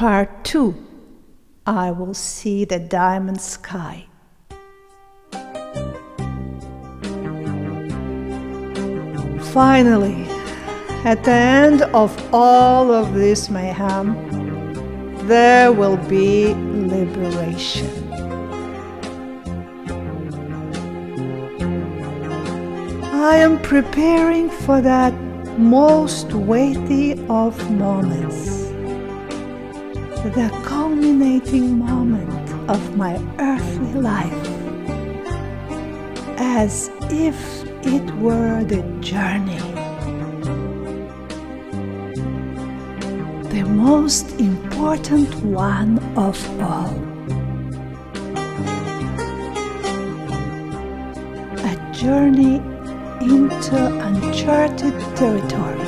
Part 2. I will see the diamond sky. Finally, at the end of all of this mayhem, there will be liberation. I am preparing for that most weighty of moments, the culminating moment of my earthly life, as if it were the journey, the most important one of all. A journey into uncharted territory.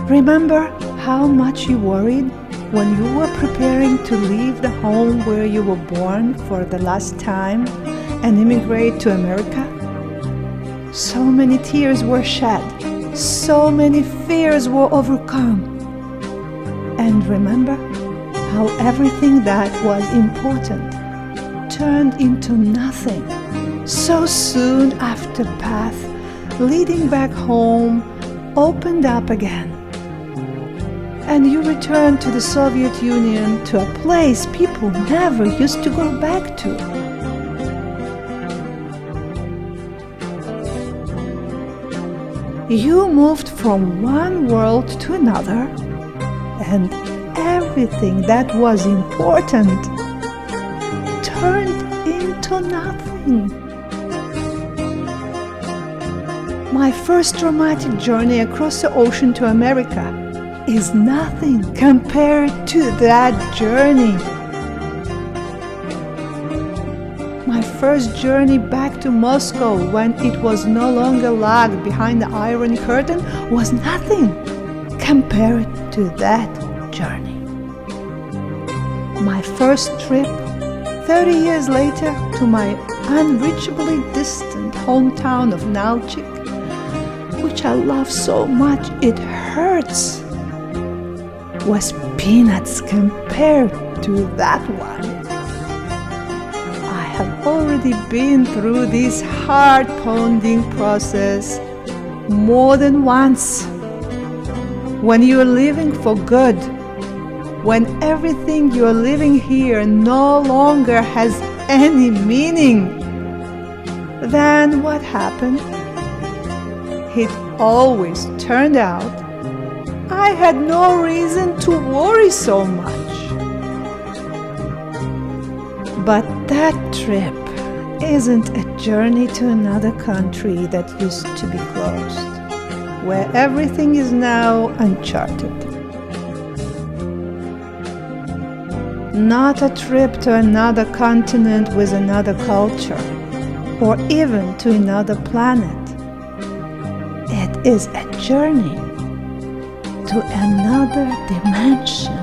Remember how much you worried when you were preparing to leave the home where you were born for the last time and immigrate to America? So many tears were shed, so many fears were overcome. And remember how everything that was important turned into nothing so soon after the path leading back home opened up again, and you returned to the Soviet Union, to a place people never used to go back to. You moved from one world to another, and everything that was important turned into nothing. My first dramatic journey across the ocean to America is nothing compared to that journey. My first journey back to Moscow, when it was no longer locked behind the Iron Curtain, was nothing compared to that journey. My first trip 30 years later to my unreachably distant hometown of Nalchik, which I love so much it hurts, was peanuts compared to that one. I have already been through this heart-pounding process more than once. When you're living for good, when everything you're living here no longer has any meaning, then what happened? It always turned out I had no reason to worry so much. But that trip isn't a journey to another country that used to be closed, where everything is now uncharted. Not a trip to another continent with another culture, or even to another planet. It is a journey to another dimension.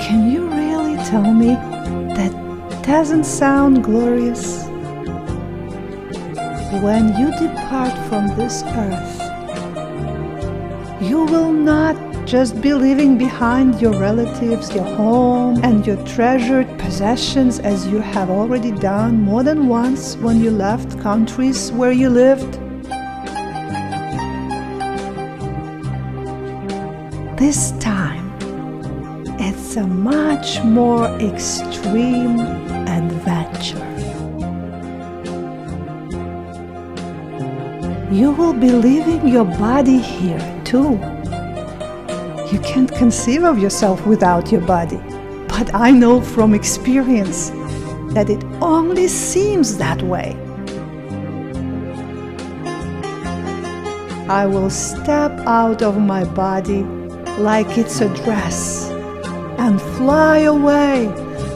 Can you really tell me that doesn't sound glorious? When you depart from this earth, you will not just be leaving behind your relatives, your home, and your treasured possessions, as you have already done more than once when you left countries where you lived. This time, it's a much more extreme adventure. You will be leaving your body here too. You can't conceive of yourself without your body, but I know from experience that it only seems that way. I will step out of my body like it's a dress and fly away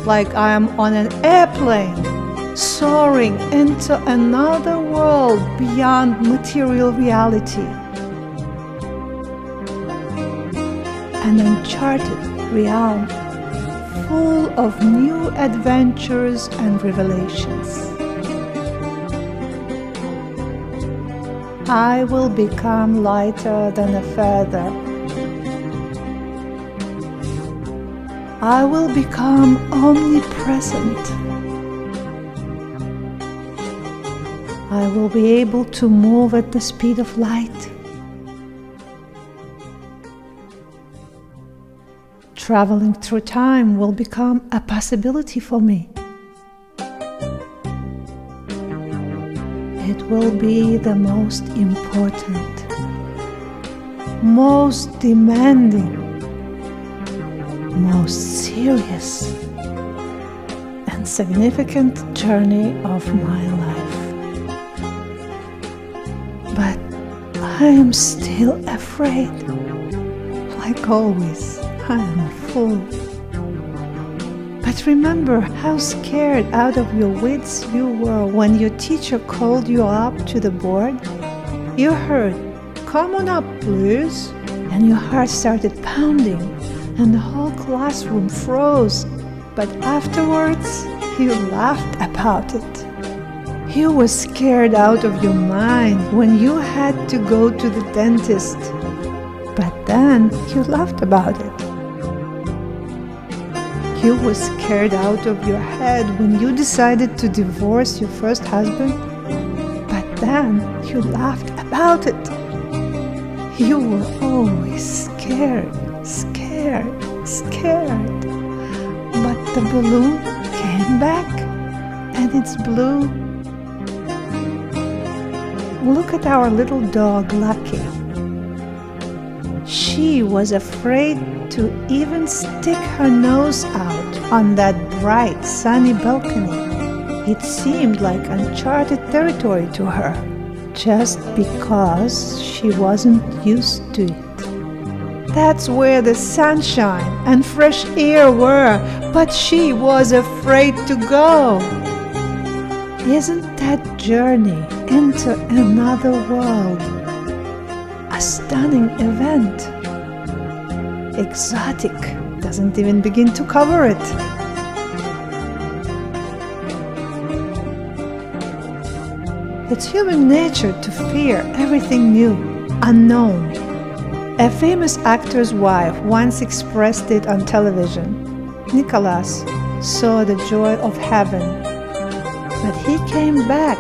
like I am on an airplane, soaring into another world beyond material reality. An uncharted realm full of new adventures and revelations. I will become lighter than a feather. I will become omnipresent. I will be able to move at the speed of light. Traveling through time will become a possibility for me. It will be the most important, most demanding, most serious and significant journey of my life. But I am still afraid. Like always, I am a fool. But remember how scared out of your wits you were when your teacher called you up to the board? You heard, "Come on up, please," and your heart started pounding and the whole classroom froze. But afterwards, you laughed about it. You were scared out of your mind when you had to go to the dentist. But then you laughed about it. You were scared out of your head when you decided to divorce your first husband, but then you laughed about it. You were always scared, scared, scared. But the balloon came back, and it's blue. Look at our little dog, Lucky. She was afraid to even stick her nose out on that bright, sunny balcony. It seemed like uncharted territory to her, just because she wasn't used to it. That's where the sunshine and fresh air were, but she was afraid to go. Isn't that journey into another world a stunning event? Exotic doesn't even begin to cover it. It's human nature to fear everything new, unknown. A famous actor's wife once expressed it on television. Nicholas saw the joy of heaven, but he came back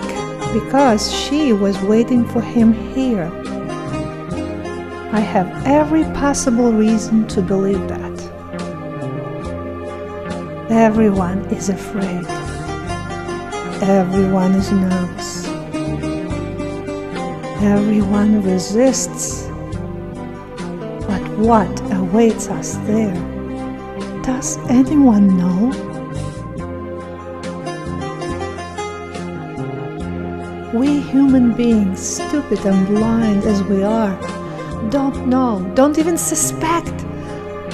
because she was waiting for him here. I have every possible reason to believe that. Everyone is afraid. Everyone is nervous. Everyone resists. But what awaits us there? Does anyone know? We human beings, stupid and blind as we are, don't know, don't even suspect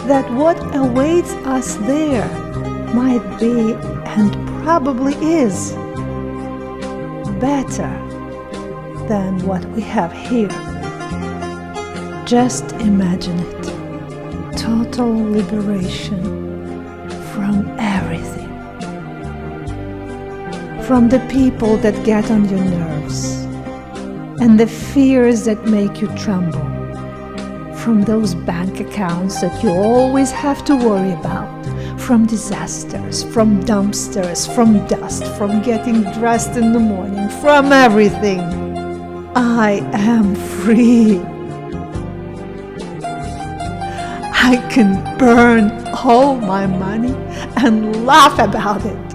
that what awaits us there might be, and probably is, better than what we have here. Just imagine it. Total liberation from everything. From the people that get on your nerves and the fears that make you tremble. From those bank accounts that you always have to worry about, from disasters, from dumpsters, from dust, from getting dressed in the morning, from everything. I am free. I can burn all my money and laugh about it.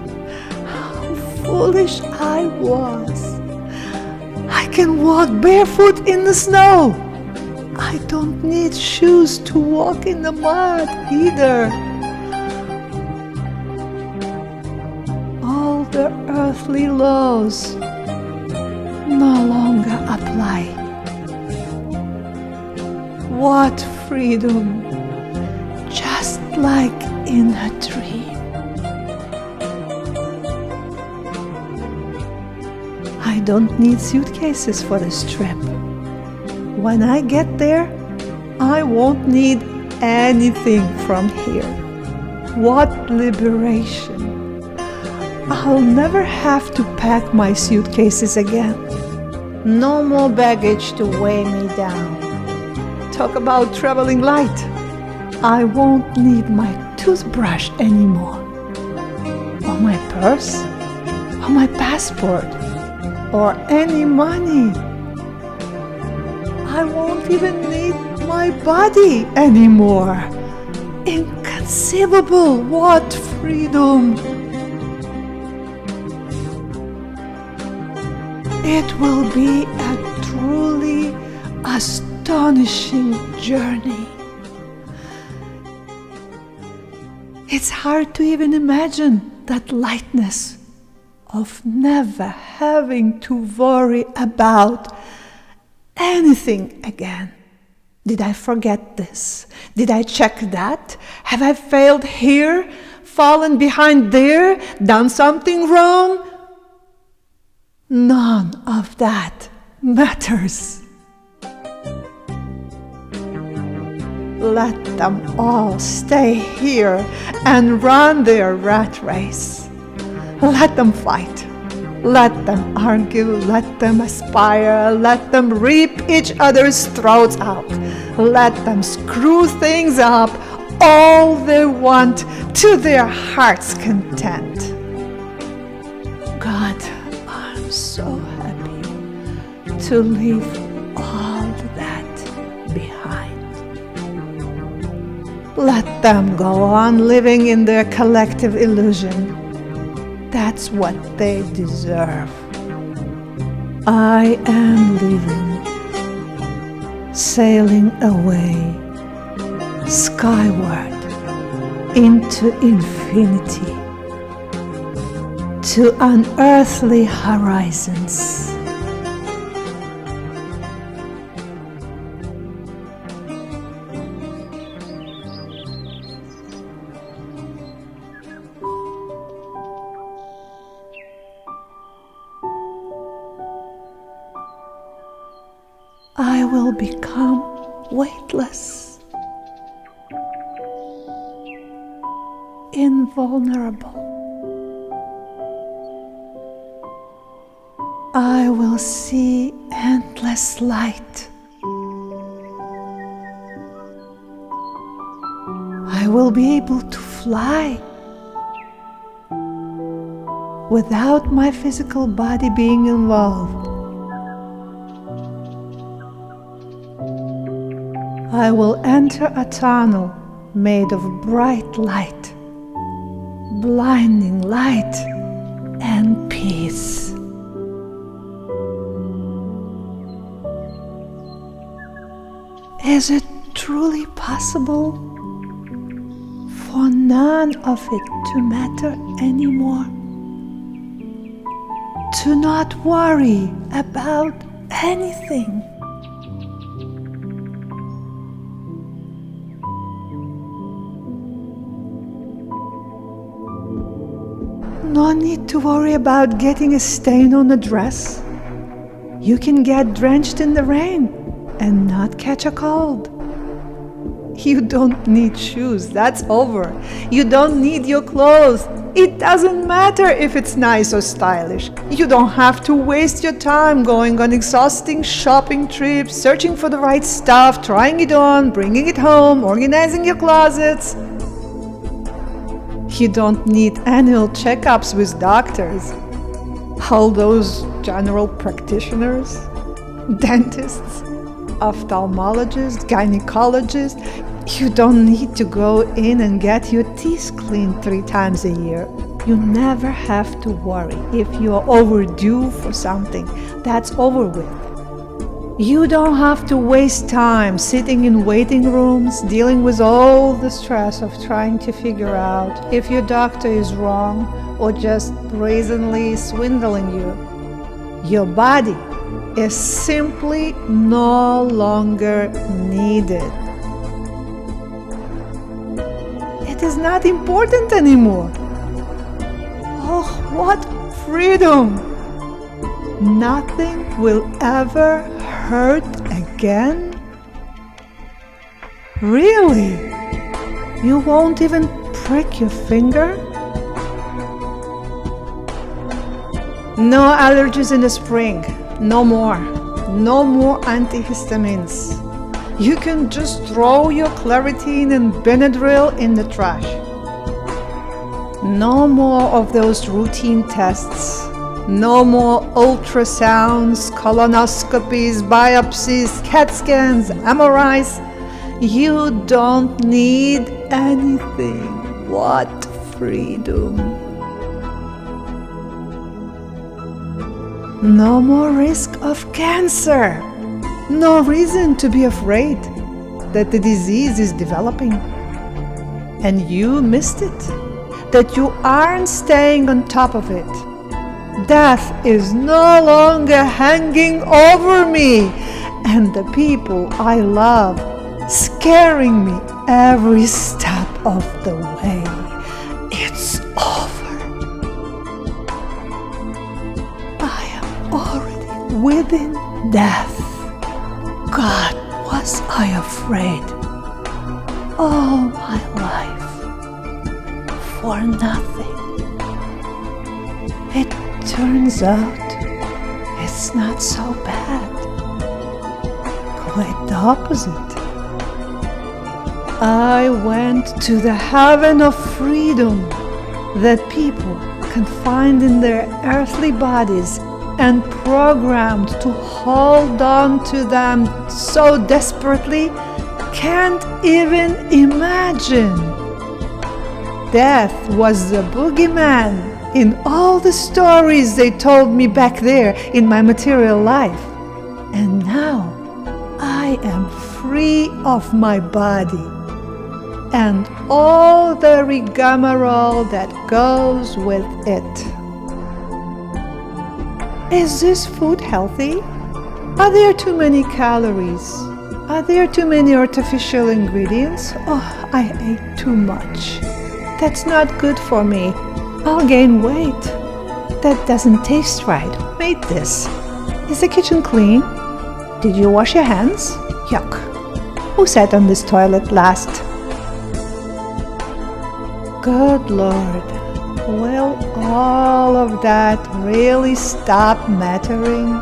How foolish I was. I can walk barefoot in the snow. I don't need shoes to walk in the mud either. All the earthly laws no longer apply. What freedom! Just like in a dream. I don't need suitcases for this trip. When I get there, I won't need anything from here. What liberation! I'll never have to pack my suitcases again. No more baggage to weigh me down. Talk about traveling light. I won't need my toothbrush anymore, or my purse, or my passport, or any money. I won't even need my body anymore. Inconceivable, what freedom! It will be a truly astonishing journey. It's hard to even imagine that lightness of never having to worry about anything again. Did I forget this? Did I check that? Have I failed here? Fallen behind there? Done something wrong? None of that matters. Let them all stay here and run their rat race. Let them fight. Let them argue. Let them aspire. Let them rip each other's throats out. Let them screw things up all they want to their heart's content. God, I'm so happy to leave all that behind. Let them go on living in their collective illusion. That's what they deserve. I am leaving, sailing away, skyward, into infinity, to unearthly horizons. I will become weightless, invulnerable. I will see endless light. I will be able to fly without my physical body being involved. I will enter a tunnel made of bright light, blinding light and peace. Is it truly possible for none of it to matter anymore? To not worry about anything? No need to worry about getting a stain on a dress. You can get drenched in the rain and not catch a cold. You don't need shoes, that's over. You don't need your clothes. It doesn't matter if it's nice or stylish. You don't have to waste your time going on exhausting shopping trips, searching for the right stuff, trying it on, bringing it home, organizing your closets. You don't need annual checkups with doctors. All those general practitioners, dentists, ophthalmologists, gynecologists. You don't need to go in and get your teeth cleaned 3 times a year. You never have to worry if you are overdue for something. That's over with. You don't have to waste time sitting in waiting rooms, dealing with all the stress of trying to figure out if your doctor is wrong or just brazenly swindling you. Your body is simply no longer needed. It is not important anymore. Oh, what freedom! Nothing will ever hurt again? Really? You won't even prick your finger? No allergies in the spring, No more. No more antihistamines. You can just throw your Claritin and Benadryl in the trash. No more of those routine tests. No more ultrasounds, colonoscopies, biopsies, CAT scans, MRIs. You don't need anything. What freedom! No more risk of cancer. No reason to be afraid that the disease is developing and you missed it, that you aren't staying on top of it. Death is no longer hanging over me and the people I love scaring me every step of the way. It's over. I am already within death. God, was I afraid all my life for nothing. It turns out it's not so bad. Quite the opposite. I went to the heaven of freedom that people confined in their earthly bodies and programmed to hold on to them so desperately can't even imagine. Death was the boogeyman in all the stories they told me back there in my material life. And now I am free of my body and all the rigmarole that goes with it. Is this food healthy? Are there too many calories? Are there too many artificial ingredients? Oh, I ate too much. That's not good for me. I'll gain weight. That doesn't taste right. Who made this? Is the kitchen clean? Did you wash your hands? Yuck. Who sat on this toilet last? Good Lord. Will all of that really stop mattering?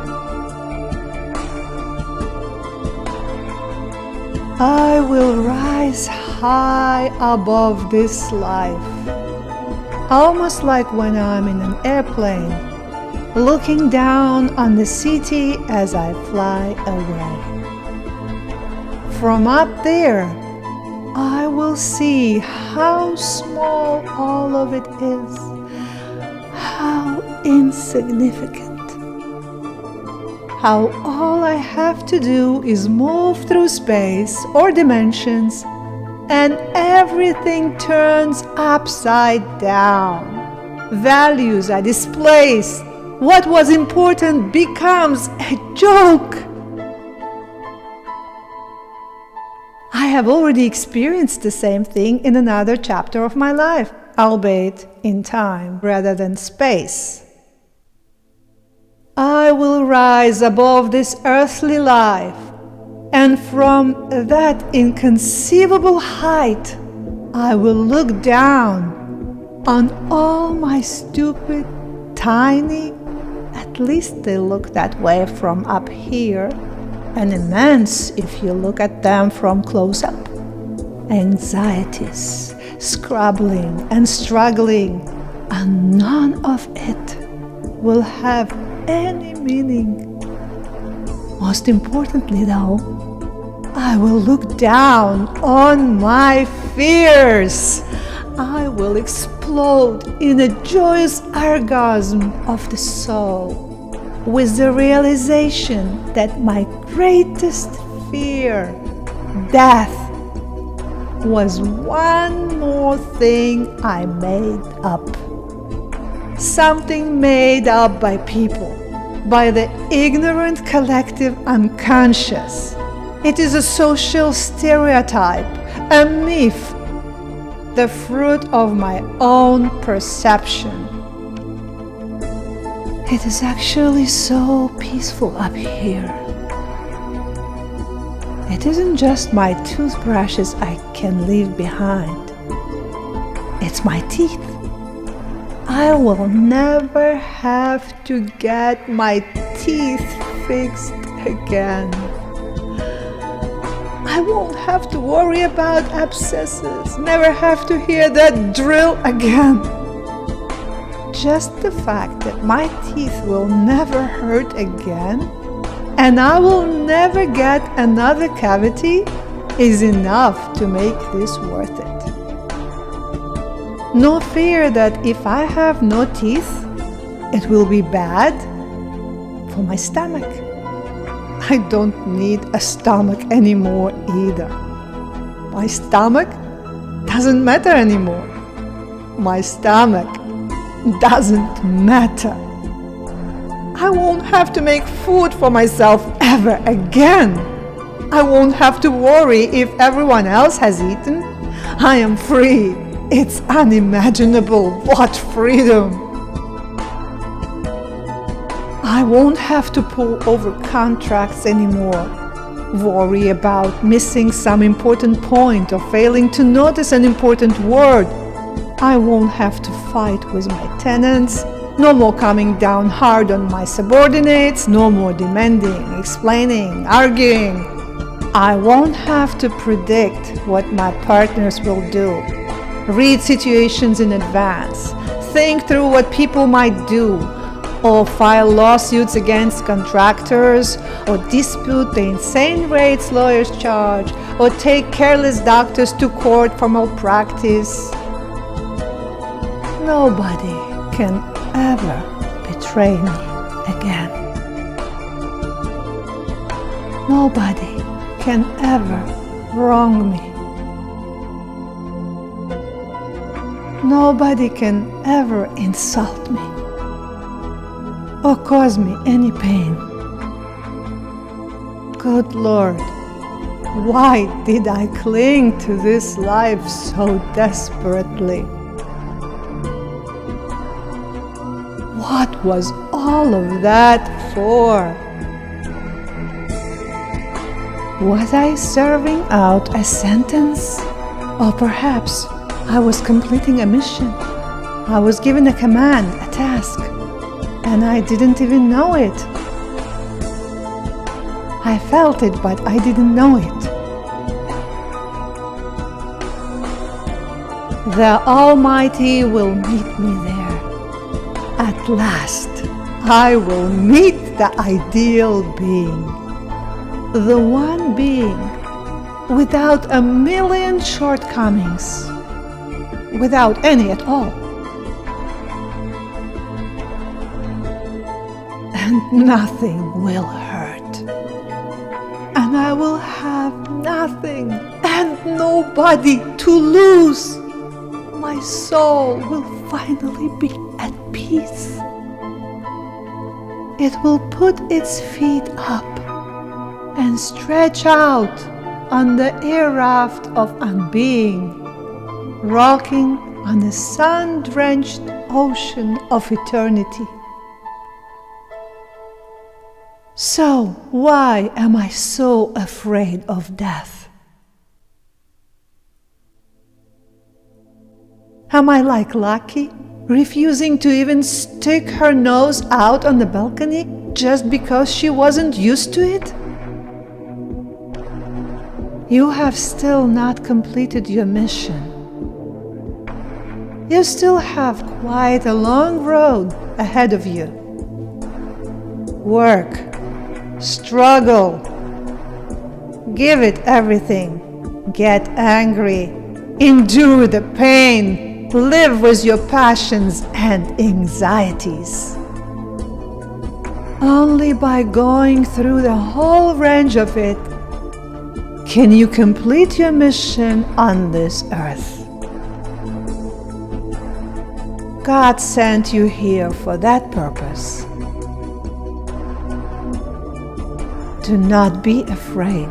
I will rise high above this life, almost like when I'm in an airplane, looking down on the city as I fly away. From up there, I will see how small all of it is, how insignificant, how all I have to do is move through space or dimensions and everything turns upside down. Values are displaced. What was important becomes a joke. I have already experienced the same thing in another chapter of my life, albeit in time rather than space. I will rise above this earthly life, and from that inconceivable height, I will look down on all my stupid, tiny, at least they look that way from up here, and immense if you look at them from close up, anxieties, scrabbling and struggling, and none of it will have any meaning. Most importantly though, I will look down on my fears. I will explode in a joyous orgasm of the soul with the realization that my greatest fear, death, was one more thing I made up. Something made up by people, by the ignorant collective unconscious. It is a social stereotype, a myth, the fruit of my own perception. It is actually so peaceful up here. It isn't just my toothbrushes I can leave behind. It's my teeth. I will never have to get my teeth fixed again. I won't have to worry about abscesses, never have to hear that drill again. Just the fact that my teeth will never hurt again and I will never get another cavity is enough to make this worth it. No fear that if I have no teeth, it will be bad for my stomach. I don't need a stomach anymore either. My stomach doesn't matter anymore. My stomach doesn't matter. I won't have to make food for myself ever again. I won't have to worry if everyone else has eaten. I am free. It's unimaginable. What freedom! I won't have to pull over contracts anymore, worry about missing some important point or failing to notice an important word. I won't have to fight with my tenants, no more coming down hard on my subordinates, no more demanding, explaining, arguing. I won't have to predict what my partners will do, read situations in advance, think through what people might do, or file lawsuits against contractors, or dispute the insane rates lawyers charge, or take careless doctors to court for malpractice. Nobody can ever betray me again. Nobody can ever wrong me. Nobody can ever insult me or cause me any pain. Good Lord, why did I cling to this life so desperately? What was all of that for? Was I serving out a sentence? Or perhaps I was completing a mission. I was given a command, a task, and I didn't even know it. I felt it, but I didn't know it. The Almighty will meet me there. At last, I will meet the ideal being. The one being without a million shortcomings, without any at all. And nothing will hurt. And I will have nothing and nobody to lose. My soul will finally be at peace. It will put its feet up and stretch out on the air raft of unbeing, rocking on the sun-drenched ocean of eternity. So why am I so afraid of death? Am I like Lucky, refusing to even stick her nose out on the balcony just because she wasn't used to it? You have still not completed your mission. You still have quite a long road ahead of you. Work, struggle, give it everything, get angry, endure the pain, live with your passions and anxieties. Only by going through the whole range of it can you complete your mission on this earth. God sent you here for that purpose. Do not be afraid.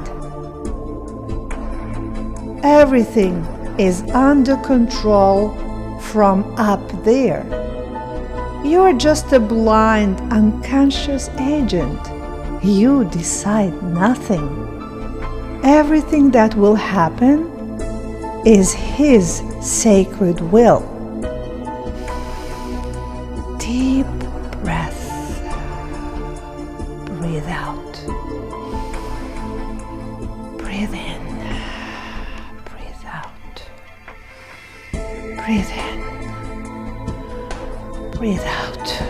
Everything is under control from up there. You're just a blind, unconscious agent. You decide nothing. Everything that will happen is His sacred will. Deep breath. Breathe breathe out. Breathe in. Breathe out. Breathe in. Breathe out.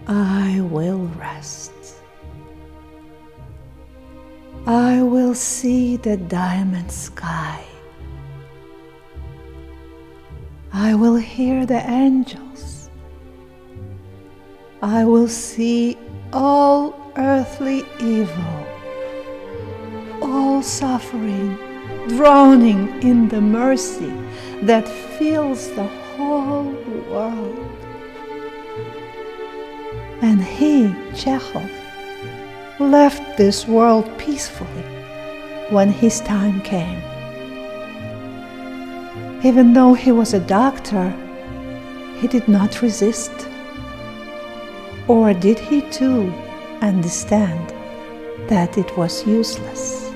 I will rest. I will see the diamond sky. I will hear the angels. I will see all earthly evil, all suffering, drowning in the mercy that fills the whole world. And he, Chekhov, left this world peacefully when his time came. Even though he was a doctor, he did not resist. Or did he too understand that it was useless?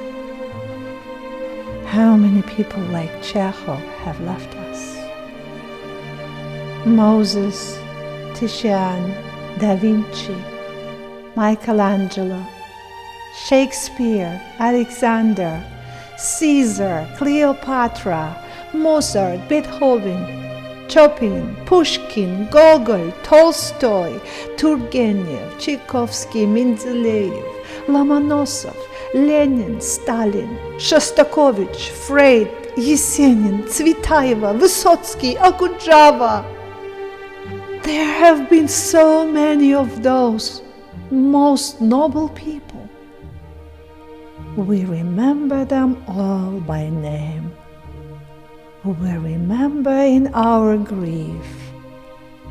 How many people like Chekhov have left us? Moses, Titian, Da Vinci, Michelangelo, Shakespeare, Alexander, Caesar, Cleopatra, Mozart, Beethoven, Chopin, Pushkin, Gogol, Tolstoy, Turgenev, Tchaikovsky, Mendeleev, Lomonosov, Lenin, Stalin, Shostakovich, Freud, Yesenin, Tsvetaeva, Vysotsky, Okudjava. There have been so many of those most noble people. We remember them all by name. We remember in our grief.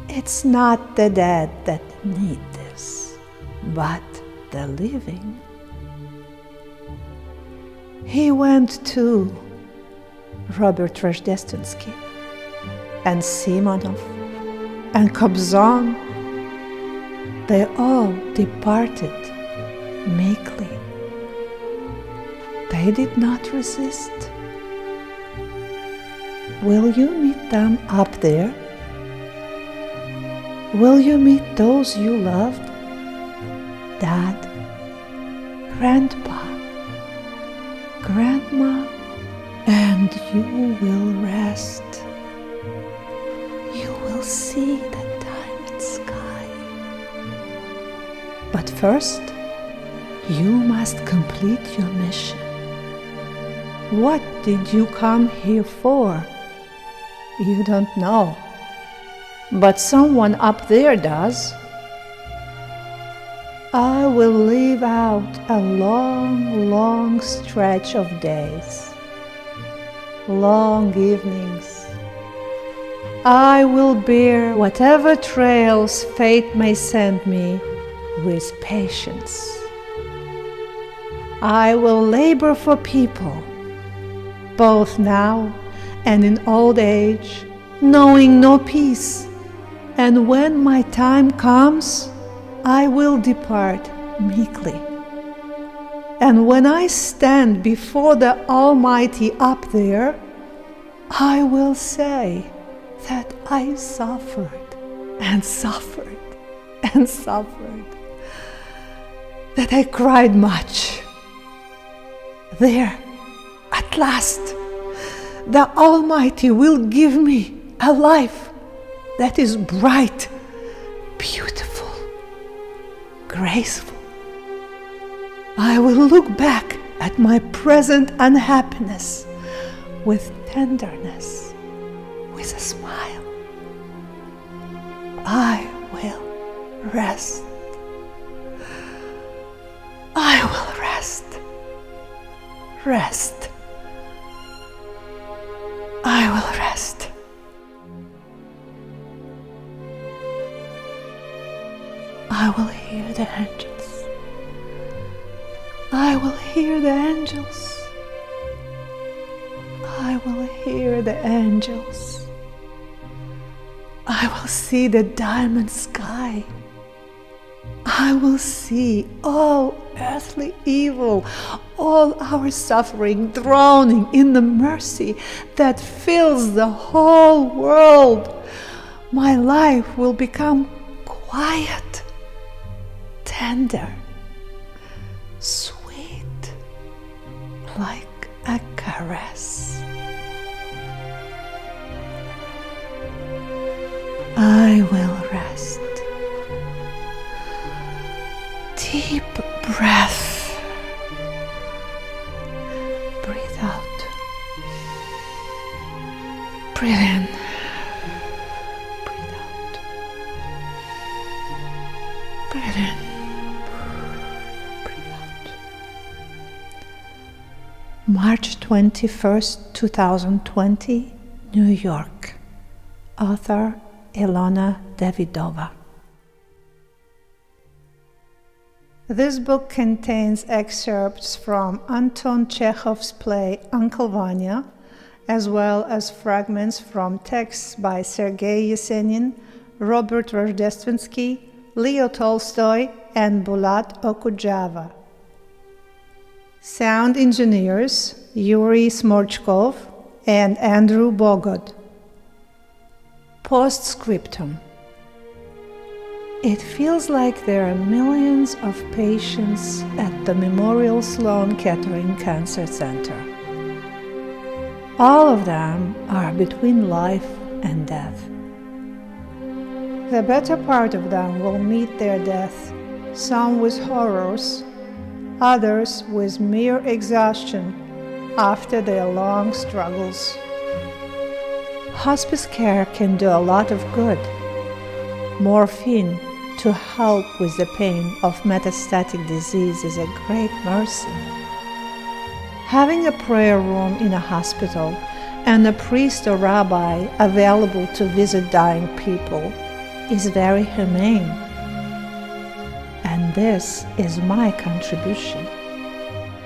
It's not the dead that need this, but the living. He went too, Robert Rojdestensky, and Simonov, and Kobzon. They all departed meekly. They did not resist. Will you meet them up there? Will you meet those you loved? Dad, Grandpa, Grandma, and you will rest. You will see the diamond sky. But first, you must complete your mission. What did you come here for? You don't know, but someone up there does. I will leave out a long, long stretch of days, long evenings. I will bear whatever trails fate may send me with patience. I will labor for people, both now and in old age, knowing no peace. And when my time comes, I will depart meekly. And when I stand before the Almighty up there, I will say that I suffered and suffered and suffered, that I cried much. There, at last, the Almighty will give me a life that is bright, beautiful, graceful. I will look back at my present unhappiness with tenderness, with a smile. I will rest. I will rest. Rest. I will rest. I will hear the angels. I will hear the angels. I will hear the angels. I will see the diamond sky. I will see all earthly evil, all our suffering drowning in the mercy that fills the whole world. My life will become quiet, tender, sweet, like a caress. I will rest. Deep breath. Breathe out. Breathe in. Breathe out. Breathe in. Breathe out. March 21st, 2020, New York. Author Ilona Davydova. This book contains excerpts from Anton Chekhov's play Uncle Vanya, as well as fragments from texts by Sergei Yesenin, Robert Rojdestvinsky, Leo Tolstoy, and Bulat Okudjava. Sound engineers Yuri Smorchkov and Andrew Bogod. Postscriptum. It feels like there are millions of patients at the Memorial Sloan Kettering Cancer Center. All of them are between life and death. The better part of them will meet their death, some with horrors, others with mere exhaustion after their long struggles. Hospice care can do a lot of good. Morphine to help with the pain of metastatic disease is a great mercy. Having a prayer room in a hospital and a priest or rabbi available to visit dying people is very humane. And this is my contribution,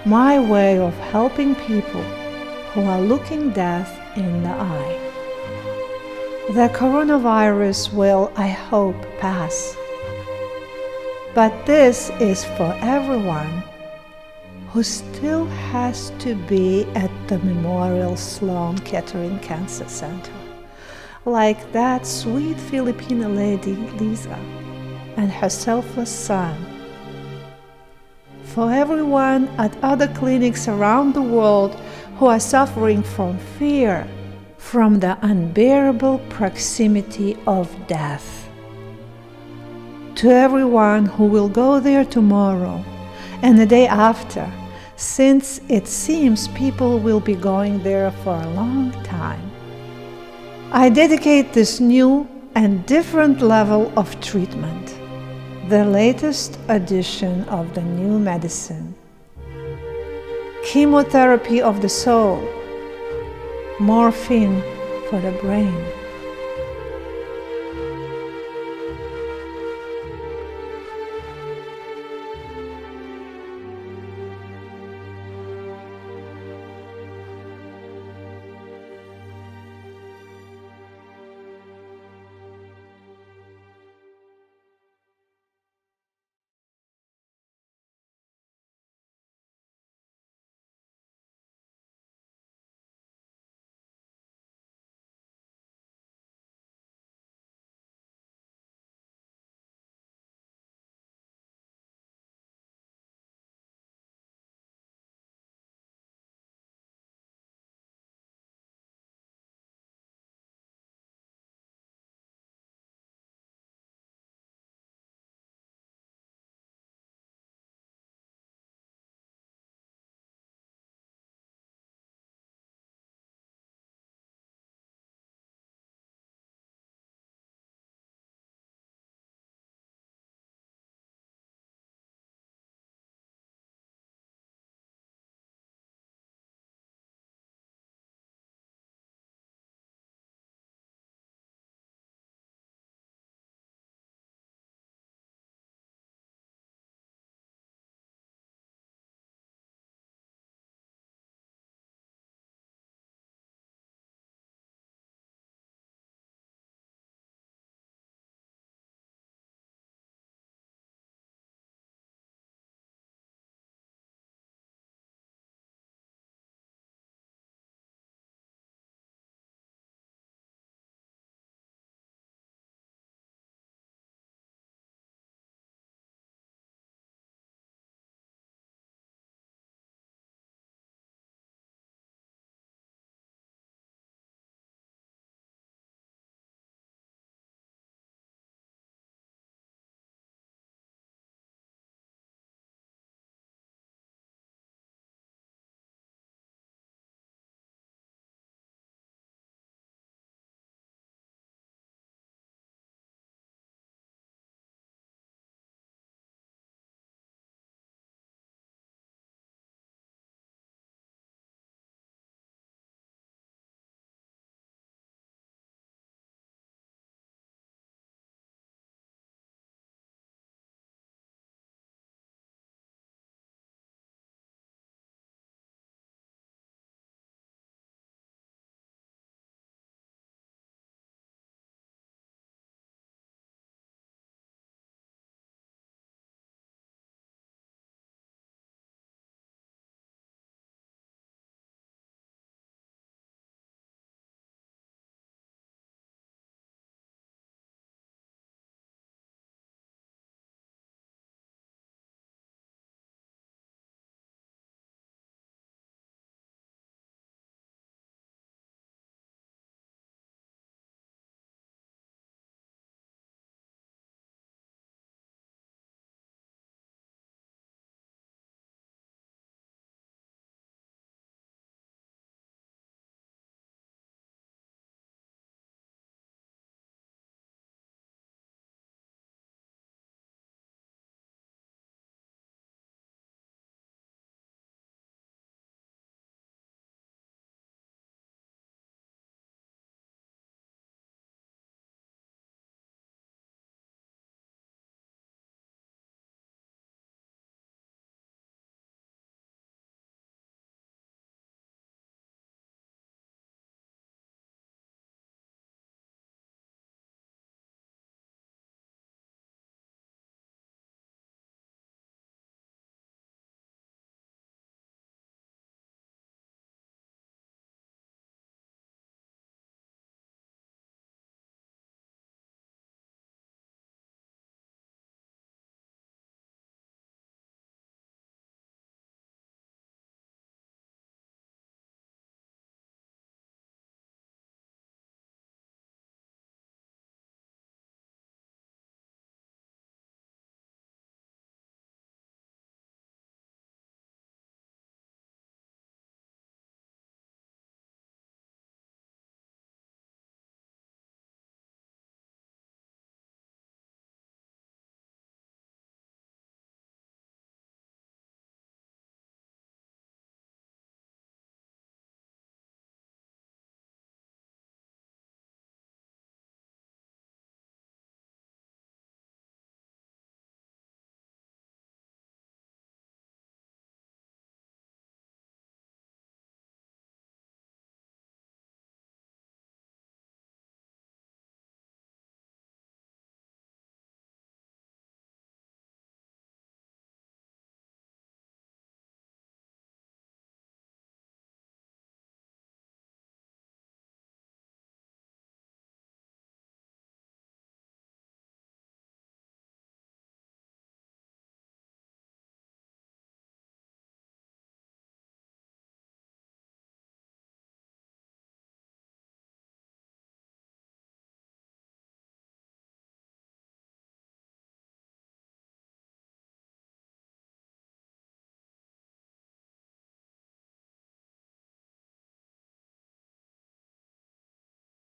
my way of helping people who are looking death in the eye. The coronavirus will, I hope, pass. But this is for everyone who still has to be at the Memorial Sloan Kettering Cancer Center, like that sweet Filipino lady Lisa and her selfless son. For everyone at other clinics around the world who are suffering from fear, from the unbearable proximity of death. To everyone who will go there tomorrow and the day after, since it seems people will be going there for a long time, I dedicate this new and different level of treatment, the latest edition of the new medicine, chemotherapy of the soul, morphine for the brain.